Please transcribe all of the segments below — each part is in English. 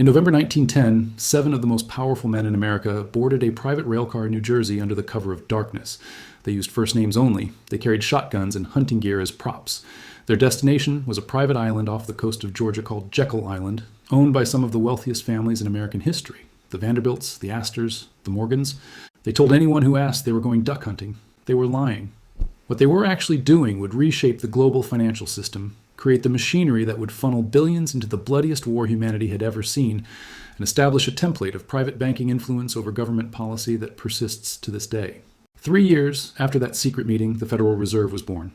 In November 1910, 7 of the most powerful men in America boarded a private railcar in New Jersey under the cover of darkness. They used first names only. They carried shotguns and hunting gear as props. Their destination was a private island off the coast of Georgia called Jekyll Island, owned by some of the wealthiest families in American history. The Vanderbilts, the Astors, the Morgans. They told anyone who asked they were going duck hunting. They were lying. What they were actually doing would reshape the global financial system, create the machinery that would funnel billions into the bloodiest war humanity had ever seen, and establish a template of private banking influence over government policy that persists to this day. 3 years after that secret meeting, the Federal Reserve was born.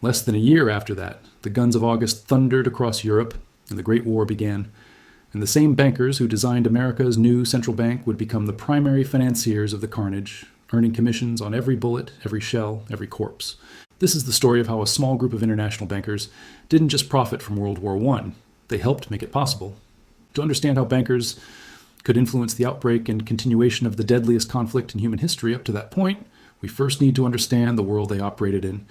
Less than a year after that, the guns of August thundered across Europe, and the Great War began. And the same bankers who designed America's new central bank would become the primary financiers of the carnage, earning commissions on every bullet, every shell, every corpse. This is the story of how a small group of international bankers didn't just profit from World War I, they helped make it possible. To understand how bankers could influence the outbreak and continuation of the deadliest conflict in human history up to that point, we first need to understand the world they operated in.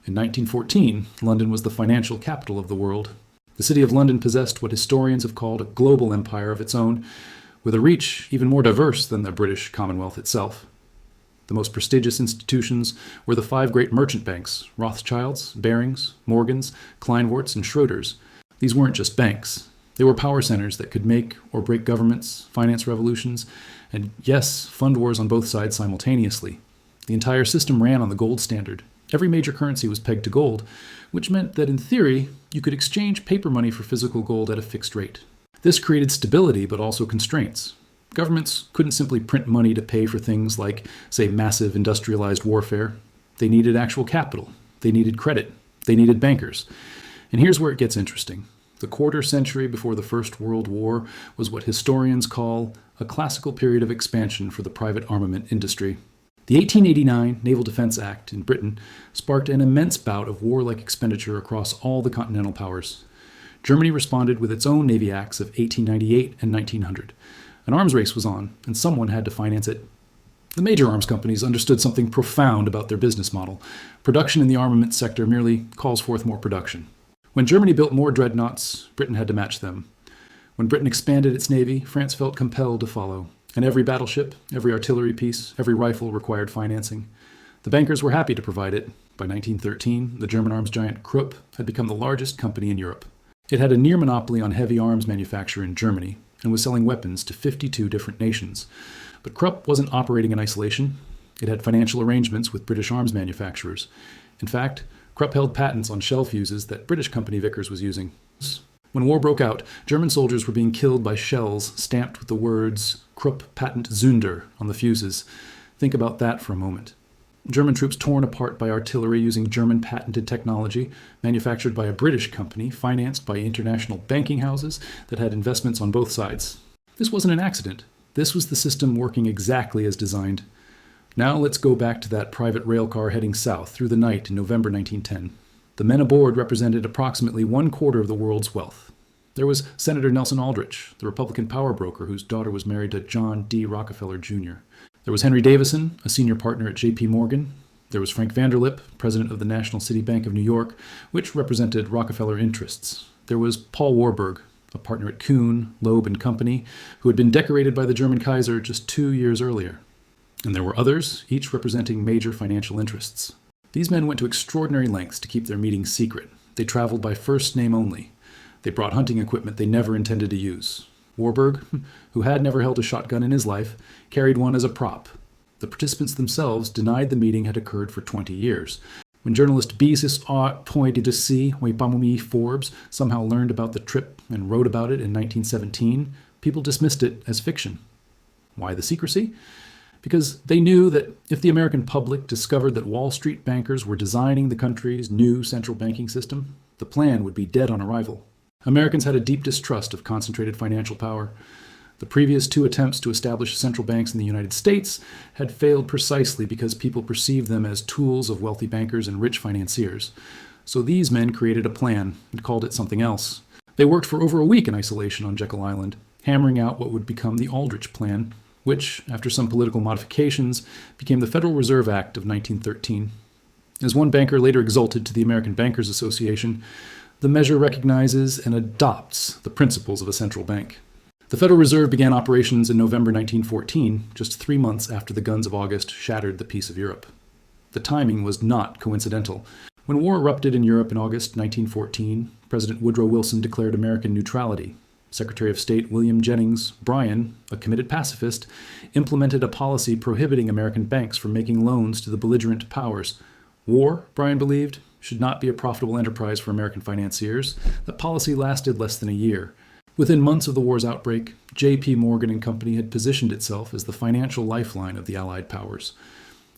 In 1914, London was the financial capital of the world. The city of London possessed what historians have called a global empire of its own, with a reach even more diverse than the British Commonwealth itself. The most prestigious institutions were the 5 great merchant banks, Rothschilds, Barings, Morgans, Kleinworts, and Schroders. These weren't just banks. They were power centers that could make or break governments, finance revolutions, and yes, fund wars on both sides simultaneously. The entire system ran on the gold standard. Every major currency was pegged to gold, which meant that in theory, you could exchange paper money for physical gold at a fixed rate. This created stability, but also constraints. Governments couldn't simply print money to pay for things like, say, massive industrialized warfare. They needed actual capital. They needed credit. They needed bankers. And here's where it gets interesting. The quarter century before the First World War was what historians call a classical period of expansion for the private armament industry. The 1889 Naval Defense Act in Britain sparked an immense bout of warlike expenditure across all the continental powers. Germany responded with its own Navy Acts of 1898 and 1900. An arms race was on, and someone had to finance it. The major arms companies understood something profound about their business model. Production in the armament sector merely calls forth more production. When Germany built more dreadnoughts, Britain had to match them. When Britain expanded its navy, France felt compelled to follow. And every battleship, every artillery piece, every rifle required financing. The bankers were happy to provide it. By 1913, the German arms giant Krupp had become the largest company in Europe. It had a near monopoly on heavy arms manufacture in Germany, and was selling weapons to 52 different nations. But Krupp wasn't operating in isolation. It had financial arrangements with British arms manufacturers. In fact, Krupp held patents on shell fuses that British company Vickers was using. When war broke out, German soldiers were being killed by shells stamped with the words Krupp Patent Zunder on the fuses. Think about that for a moment. German troops torn apart by artillery using German patented technology, manufactured by a British company, financed by international banking houses that had investments on both sides. This wasn't an accident. This was the system working exactly as designed. Now let's go back to that private railcar heading south through the night in November 1910. The men aboard represented approximately 1/4 of the world's wealth. There was Senator Nelson Aldrich, the Republican power broker whose daughter was married to John D. Rockefeller, Jr. There was Henry Davison, a senior partner at J.P. Morgan. There was Frank Vanderlip, president of the National City Bank of New York, which represented Rockefeller interests. There was Paul Warburg, a partner at Kuhn, Loeb and Company, who had been decorated by the German Kaiser just 2 years earlier. And there were others, each representing major financial interests. These men went to extraordinary lengths to keep their meetings secret. They traveled by first name only. They brought hunting equipment they never intended to use. Warburg, who had never held a shotgun in his life, carried one as a prop. The participants themselves denied the meeting had occurred for 20 years. When journalist Beasis Point de C. Wepamumi Forbes somehow learned about the trip and wrote about it in 1917, people dismissed it as fiction. Why the secrecy? Because they knew that if the American public discovered that Wall Street bankers were designing the country's new central banking system, the plan would be dead on arrival. Americans had a deep distrust of concentrated financial power. The previous 2 attempts to establish central banks in the United States had failed precisely because people perceived them as tools of wealthy bankers and rich financiers. So these men created a plan and called it something else. They worked for over a week in isolation on Jekyll Island, hammering out what would become the Aldrich Plan, which, after some political modifications, became the Federal Reserve Act of 1913. As one banker later exulted to the American Bankers Association, the measure recognizes and adopts the principles of a central bank. The Federal Reserve began operations in November 1914, just 3 months after the guns of August shattered the peace of Europe. The timing was not coincidental. When war erupted in Europe in August 1914, President Woodrow Wilson declared American neutrality. Secretary of State William Jennings Bryan, a committed pacifist, implemented a policy prohibiting American banks from making loans to the belligerent powers. War, Bryan believed, should not be a profitable enterprise for American financiers. The policy lasted less than a year. Within months of the war's outbreak, J.P. Morgan and Company had positioned itself as the financial lifeline of the Allied powers.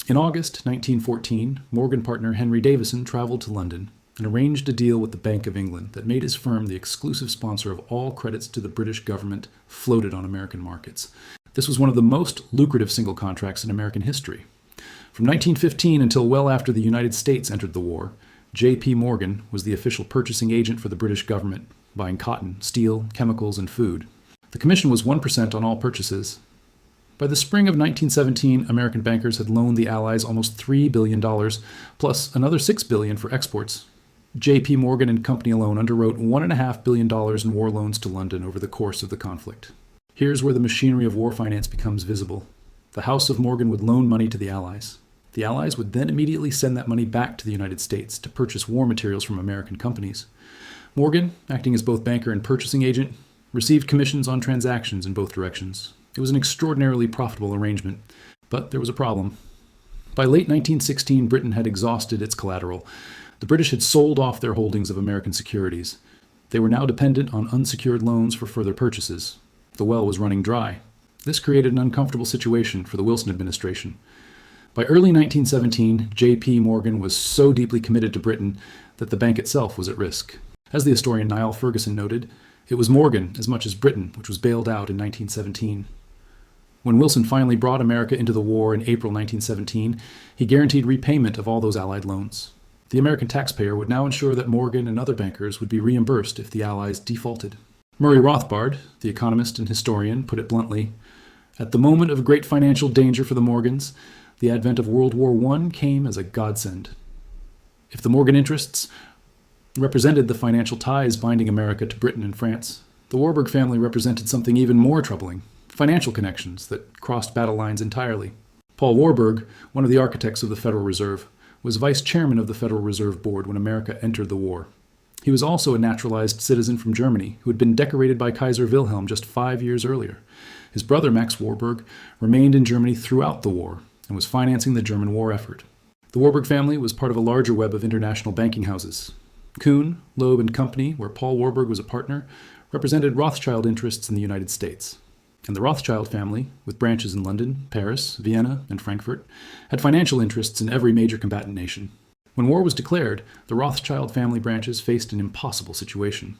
In August 1914, Morgan partner Henry Davison traveled to London and arranged a deal with the Bank of England that made his firm the exclusive sponsor of all credits to the British government floated on American markets. This was one of the most lucrative single contracts in American history. From 1915 until well after the United States entered the war, J.P. Morgan was the official purchasing agent for the British government, buying cotton, steel, chemicals, and food. The commission was 1% on all purchases. By the spring of 1917, American bankers had loaned the Allies almost $3 billion, plus another $6 billion for exports. J.P. Morgan and Company alone underwrote $1.5 billion in war loans to London over the course of the conflict. Here's where the machinery of war finance becomes visible. The House of Morgan would loan money to the Allies. The Allies would then immediately send that money back to the United States to purchase war materials from American companies. Morgan, acting as both banker and purchasing agent, received commissions on transactions in both directions. It was an extraordinarily profitable arrangement, but there was a problem. By late 1916, Britain had exhausted its collateral. The British had sold off their holdings of American securities. They were now dependent on unsecured loans for further purchases. The well was running dry. This created an uncomfortable situation for the Wilson administration. By early 1917, J.P. Morgan was so deeply committed to Britain that the bank itself was at risk. As the historian Niall Ferguson noted, it was Morgan as much as Britain which was bailed out in 1917. When Wilson finally brought America into the war in April 1917, he guaranteed repayment of all those Allied loans. The American taxpayer would now ensure that Morgan and other bankers would be reimbursed if the Allies defaulted. Murray Rothbard, the economist and historian, put it bluntly, "At the moment of great financial danger for the Morgans, the advent of World War I came as a godsend." If the Morgan interests represented the financial ties binding America to Britain and France, the Warburg family represented something even more troubling, financial connections that crossed battle lines entirely. Paul Warburg, one of the architects of the Federal Reserve, was vice chairman of the Federal Reserve Board when America entered the war. He was also a naturalized citizen from Germany who had been decorated by Kaiser Wilhelm just 5 years earlier. His brother, Max Warburg, remained in Germany throughout the war and was financing the German war effort. The Warburg family was part of a larger web of international banking houses. Kuhn, Loeb and Company, where Paul Warburg was a partner, represented Rothschild interests in the United States. And the Rothschild family, with branches in London, Paris, Vienna, and Frankfurt, had financial interests in every major combatant nation. When war was declared, the Rothschild family branches faced an impossible situation.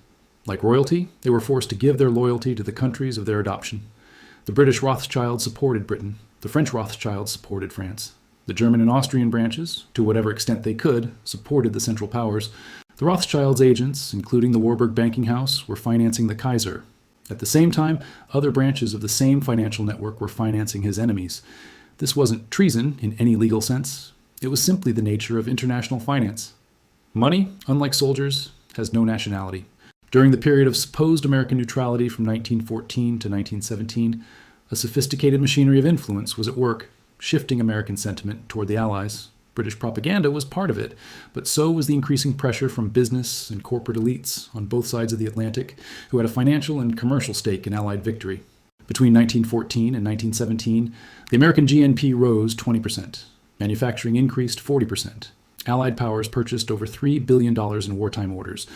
Like royalty, they were forced to give their loyalty to the countries of their adoption. The British Rothschilds supported Britain. The French Rothschilds supported France. The German and Austrian branches, to whatever extent they could, supported the Central Powers. The Rothschilds' agents, including the Warburg banking house, were financing the Kaiser. At the same time, other branches of the same financial network were financing his enemies. This wasn't treason in any legal sense. It was simply the nature of international finance. Money, unlike soldiers, has no nationality. During the period of supposed American neutrality from 1914 to 1917, a sophisticated machinery of influence was at work, shifting American sentiment toward the Allies. British propaganda was part of it, but so was the increasing pressure from business and corporate elites on both sides of the Atlantic who had a financial and commercial stake in Allied victory. Between 1914 and 1917, the American GNP rose 20%. Manufacturing increased 40%. Allied powers purchased over $3 billion in wartime orders.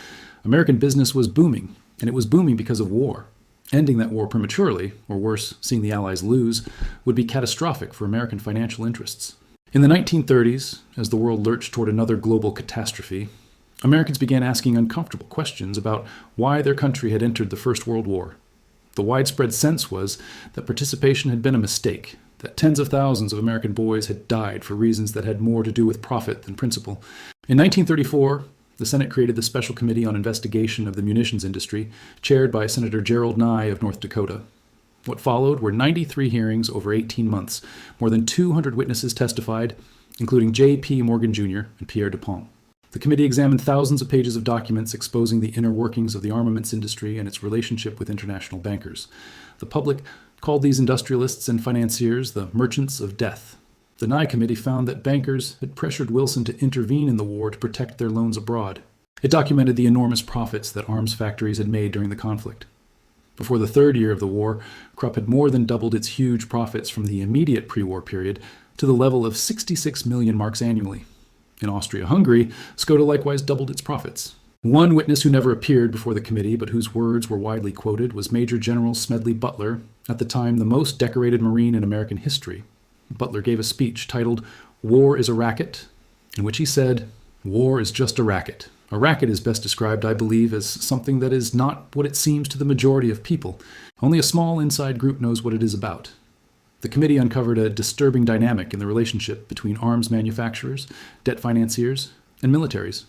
American business was booming, and it was booming because of war. Ending that war prematurely, or worse, seeing the Allies lose, would be catastrophic for American financial interests. In the 1930s, as the world lurched toward another global catastrophe, Americans began asking uncomfortable questions about why their country had entered the First World War. The widespread sense was that participation had been a mistake, that tens of thousands of American boys had died for reasons that had more to do with profit than principle. In 1934, the Senate created the Special Committee on Investigation of the Munitions Industry, chaired by Senator Gerald Nye of North Dakota. What followed were 93 hearings over 18 months. More than 200 witnesses testified, including J.P. Morgan Jr. and Pierre Dupont. The committee examined thousands of pages of documents exposing the inner workings of the armaments industry and its relationship with international bankers. The public called these industrialists and financiers the merchants of death. The Nye Committee found that bankers had pressured Wilson to intervene in the war to protect their loans abroad. It documented the enormous profits that arms factories had made during the conflict. Before the third year of the war, Krupp had more than doubled its huge profits from the immediate pre-war period to the level of 66 million marks annually. In Austria-Hungary, Skoda likewise doubled its profits. One witness who never appeared before the committee, but whose words were widely quoted, was Major General Smedley Butler, at the time the most decorated Marine in American history. Butler gave a speech titled "War is a Racket," in which he said, "War is just a racket. A racket is best described, I believe, as something that is not what it seems to the majority of people. Only a small inside group knows what it is about." The committee uncovered a disturbing dynamic in the relationship between arms manufacturers, debt financiers, and militaries.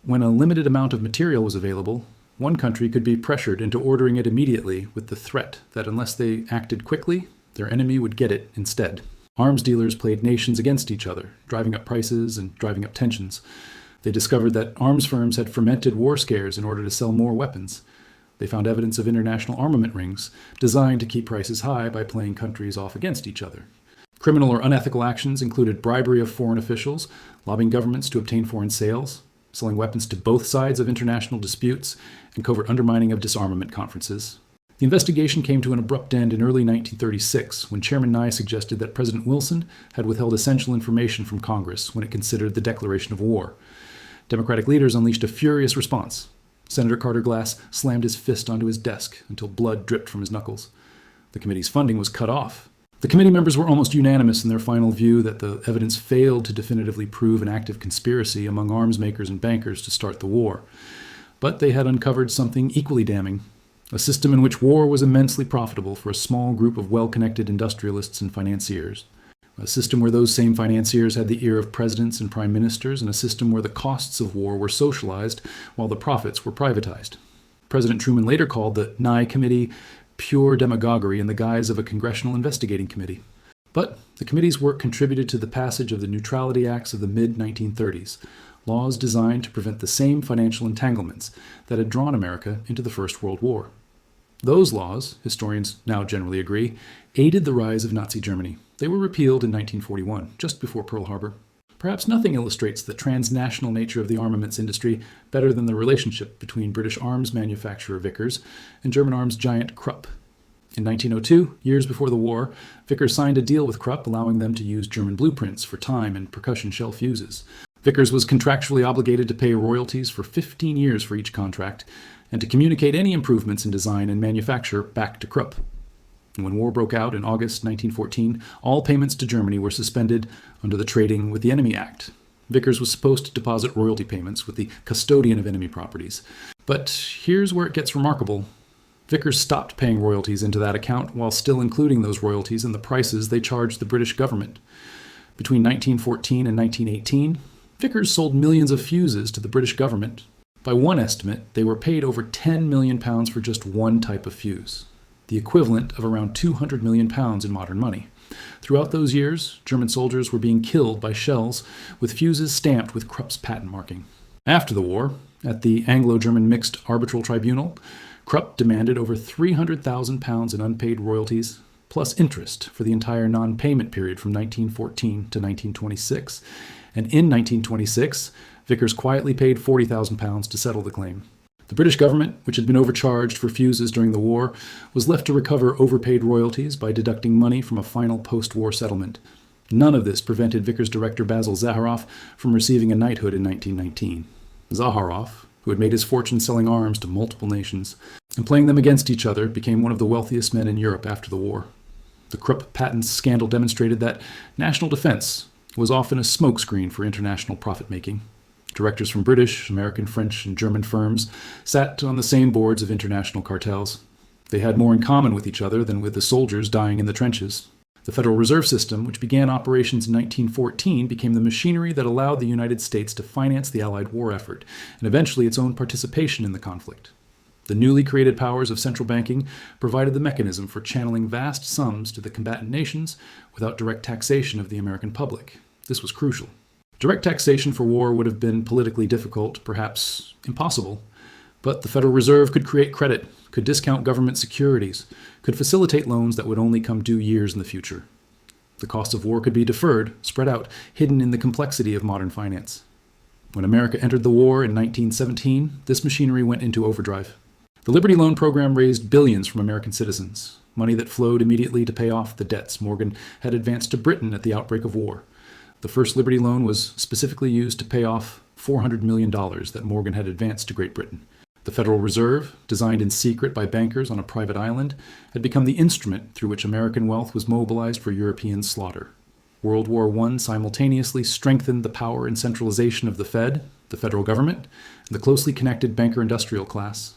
When a limited amount of material was available, one country could be pressured into ordering it immediately with the threat that unless they acted quickly, their enemy would get it instead. Arms dealers played nations against each other, driving up prices and driving up tensions. They discovered that arms firms had fermented war scares in order to sell more weapons. They found evidence of international armament rings designed to keep prices high by playing countries off against each other. Criminal or unethical actions included bribery of foreign officials, lobbying governments to obtain foreign sales, selling weapons to both sides of international disputes, and covert undermining of disarmament conferences. The investigation came to an abrupt end in early 1936 when Chairman Nye suggested that President Wilson had withheld essential information from Congress when it considered the declaration of war. Democratic leaders unleashed a furious response. Senator Carter Glass slammed his fist onto his desk until blood dripped from his knuckles. The committee's funding was cut off. The committee members were almost unanimous in their final view that the evidence failed to definitively prove an active conspiracy among arms makers and bankers to start the war. But they had uncovered something equally damning: a system in which war was immensely profitable for a small group of well-connected industrialists and financiers. A system where those same financiers had the ear of presidents and prime ministers, and a system where the costs of war were socialized while the profits were privatized. President Truman later called the Nye Committee pure demagoguery in the guise of a congressional investigating committee. But the committee's work contributed to the passage of the Neutrality Acts of the mid-1930s, laws designed to prevent the same financial entanglements that had drawn America into the First World War. Those laws, historians now generally agree, aided the rise of Nazi Germany. They were repealed in 1941, just before Pearl Harbor. Perhaps nothing illustrates the transnational nature of the armaments industry better than the relationship between British arms manufacturer Vickers and German arms giant Krupp. In 1902, years before the war, Vickers signed a deal with Krupp allowing them to use German blueprints for time and percussion shell fuses. Vickers was contractually obligated to pay royalties for 15 years for each contract and to communicate any improvements in design and manufacture back to Krupp. And when war broke out in August 1914, all payments to Germany were suspended under the Trading with the Enemy Act. Vickers was supposed to deposit royalty payments with the custodian of enemy properties. But here's where it gets remarkable. Vickers stopped paying royalties into that account while still including those royalties in the prices they charged the British government. Between 1914 and 1918, Vickers sold millions of fuses to the British government. By one estimate, they were paid over £10 million for just one type of fuse, the equivalent of around £200 million in modern money. Throughout those years, German soldiers were being killed by shells with fuses stamped with Krupp's patent marking. After the war, at the Anglo-German Mixed Arbitral Tribunal, Krupp demanded over £300,000 in unpaid royalties, plus interest for the entire non-payment period from 1914 to 1926. And in 1926, Vickers quietly paid £40,000 to settle the claim. The British government, which had been overcharged for fuses during the war, was left to recover overpaid royalties by deducting money from a final post-war settlement. None of this prevented Vickers director Basil Zaharoff from receiving a knighthood in 1919. Zaharoff, who had made his fortune selling arms to multiple nations and playing them against each other, became one of the wealthiest men in Europe after the war. The Krupp patents scandal demonstrated that national defense was often a smokescreen for international profit-making. Directors from British, American, French, and German firms sat on the same boards of international cartels. They had more in common with each other than with the soldiers dying in the trenches. The Federal Reserve System, which began operations in 1914, became the machinery that allowed the United States to finance the Allied war effort, and eventually its own participation in the conflict. The newly created powers of central banking provided the mechanism for channeling vast sums to the combatant nations without direct taxation of the American public. This was crucial. Direct taxation for war would have been politically difficult, perhaps impossible. But the Federal Reserve could create credit, could discount government securities, could facilitate loans that would only come due years in the future. The cost of war could be deferred, spread out, hidden in the complexity of modern finance. When America entered the war in 1917, this machinery went into overdrive. The Liberty Loan Program raised billions from American citizens, money that flowed immediately to pay off the debts Morgan had advanced to Britain at the outbreak of war. The first Liberty Loan was specifically used to pay off $400 million that Morgan had advanced to Great Britain. The Federal Reserve, designed in secret by bankers on a private island, had become the instrument through which American wealth was mobilized for European slaughter. World War I simultaneously strengthened the power and centralization of the Fed, the federal government, and the closely connected banker-industrial class.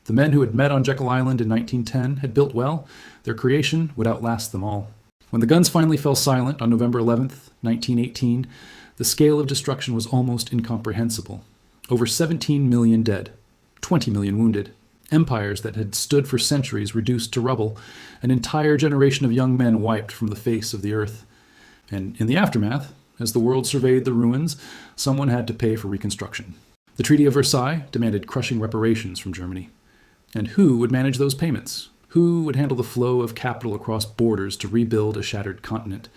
The men who had met on Jekyll Island in 1910 had built well. Their creation would outlast them all. When the guns finally fell silent on November 11th, 1918, the scale of destruction was almost incomprehensible. Over 17 million dead, 20 million wounded, empires that had stood for centuries reduced to rubble, an entire generation of young men wiped from the face of the earth. And in the aftermath, as the world surveyed the ruins, someone had to pay for reconstruction. The Treaty of Versailles demanded crushing reparations from Germany. And who would manage those payments? Who would handle the flow of capital across borders to rebuild a shattered continent?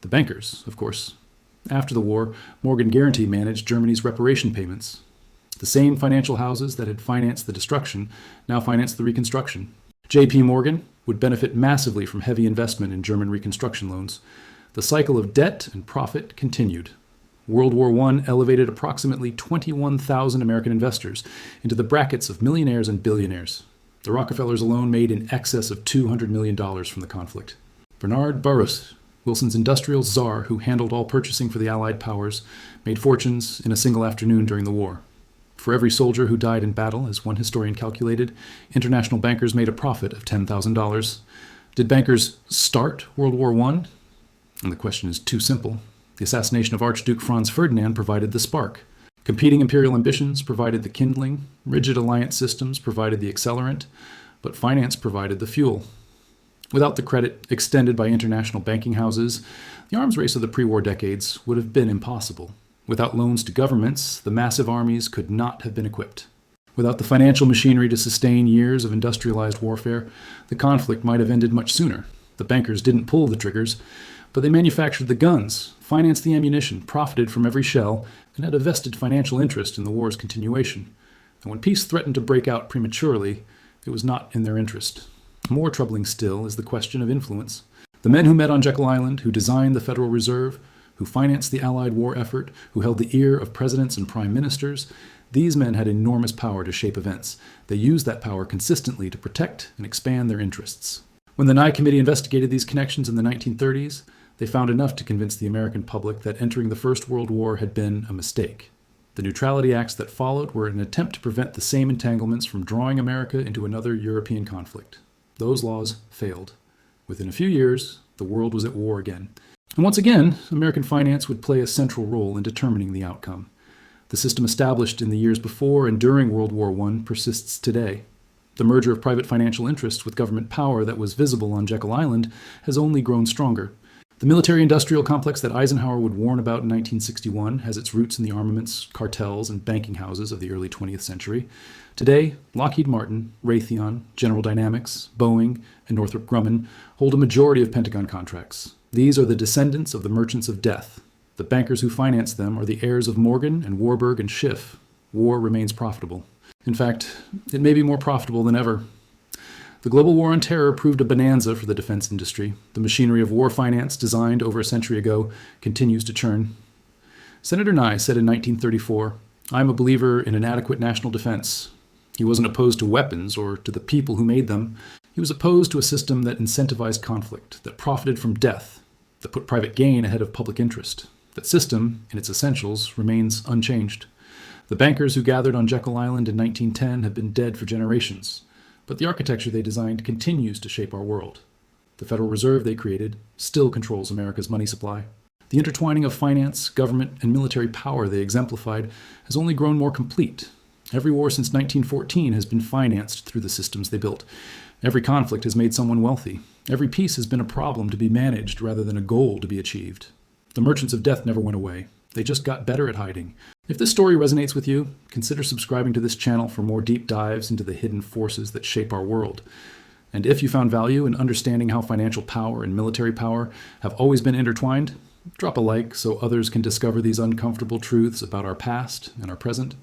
The bankers, of course. After the war, Morgan Guaranty managed Germany's reparation payments. The same financial houses that had financed the destruction now financed the reconstruction. J.P. Morgan would benefit massively from heavy investment in German reconstruction loans. The cycle of debt and profit continued. World War I elevated approximately 21,000 American investors into the brackets of millionaires and billionaires. The Rockefellers alone made in excess of $200 million from the conflict. Bernard Burrus, Wilson's industrial czar who handled all purchasing for the Allied powers, made fortunes in a single afternoon during the war. For every soldier who died in battle, as one historian calculated, international bankers made a profit of $10,000. Did bankers start World War I? And the question is too simple. The assassination of Archduke Franz Ferdinand provided the spark. Competing imperial ambitions provided the kindling, rigid alliance systems provided the accelerant, but finance provided the fuel. Without the credit extended by international banking houses, the arms race of the pre-war decades would have been impossible. Without loans to governments, the massive armies could not have been equipped. Without the financial machinery to sustain years of industrialized warfare, the conflict might have ended much sooner. The bankers didn't pull the triggers, but they manufactured the guns, financed the ammunition, profited from every shell, and had a vested financial interest in the war's continuation. And when peace threatened to break out prematurely, it was not in their interest. More troubling still is the question of influence. The men who met on Jekyll Island, who designed the Federal Reserve, who financed the Allied war effort, who held the ear of presidents and prime ministers, these men had enormous power to shape events. They used that power consistently to protect and expand their interests. When the Nye Committee investigated these connections in the 1930s, they found enough to convince the American public that entering the First World War had been a mistake. The neutrality acts that followed were an attempt to prevent the same entanglements from drawing America into another European conflict. Those laws failed. Within a few years, the world was at war again. And once again, American finance would play a central role in determining the outcome. The system established in the years before and during World War I persists today. The merger of private financial interests with government power that was visible on Jekyll Island has only grown stronger. The military-industrial complex that Eisenhower would warn about in 1961 has its roots in the armaments, cartels, and banking houses of the early 20th century. Today, Lockheed Martin, Raytheon, General Dynamics, Boeing, and Northrop Grumman hold a majority of Pentagon contracts. These are the descendants of the merchants of death. The bankers who financed them are the heirs of Morgan and Warburg and Schiff. War remains profitable. In fact, it may be more profitable than ever. The global war on terror proved a bonanza for the defense industry. The machinery of war finance, designed over a century ago, continues to churn. Senator Nye said in 1934, "I'm a believer in an adequate national defense." He wasn't opposed to weapons or to the people who made them. He was opposed to a system that incentivized conflict, that profited from death, that put private gain ahead of public interest. That system, in its essentials, remains unchanged. The bankers who gathered on Jekyll Island in 1910 have been dead for generations. But the architecture they designed continues to shape our world. The Federal Reserve they created still controls America's money supply. The intertwining of finance, government, and military power they exemplified has only grown more complete. Every war since 1914 has been financed through the systems they built. Every conflict has made someone wealthy. Every peace has been a problem to be managed rather than a goal to be achieved. The merchants of death never went away. They just got better at hiding. If this story resonates with you, consider subscribing to this channel for more deep dives into the hidden forces that shape our world. And if you found value in understanding how financial power and military power have always been intertwined, drop a like so others can discover these uncomfortable truths about our past and our present.